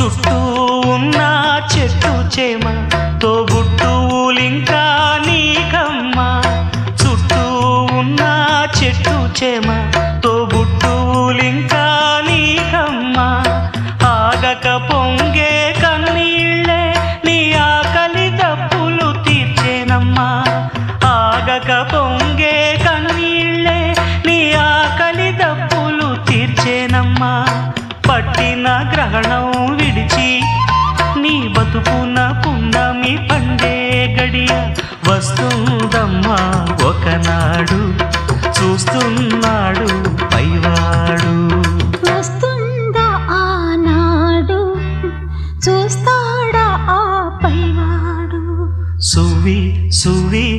చుట్టూ ఉన్న చెట్టు చేమ తోబుట్టువులింకా నీకమ్మా. చుట్టూ ఉన్న చెట్టు చేమ తోబుట్టువులింకా నీకమ్మా. ఆగక పొంగే కన్నీళ్ళే నీ ఆకలి దప్పులు తీర్చేనమ్మా. ఆగక పొంగే కన్నీళ్ళే నీ ఆకలి దప్పులు తీర్చేనమ్మా. పట్టిన గ్రహణం విడిచి నీ బతుకున పున్నమి పండే గడియ వస్తుందమ్మా ఒకనాడు. చూస్తున్నాడు పైవాడు. వస్తుందా ఆనాడు, చూస్తాడా ఆ పైవాడు. సువి సువి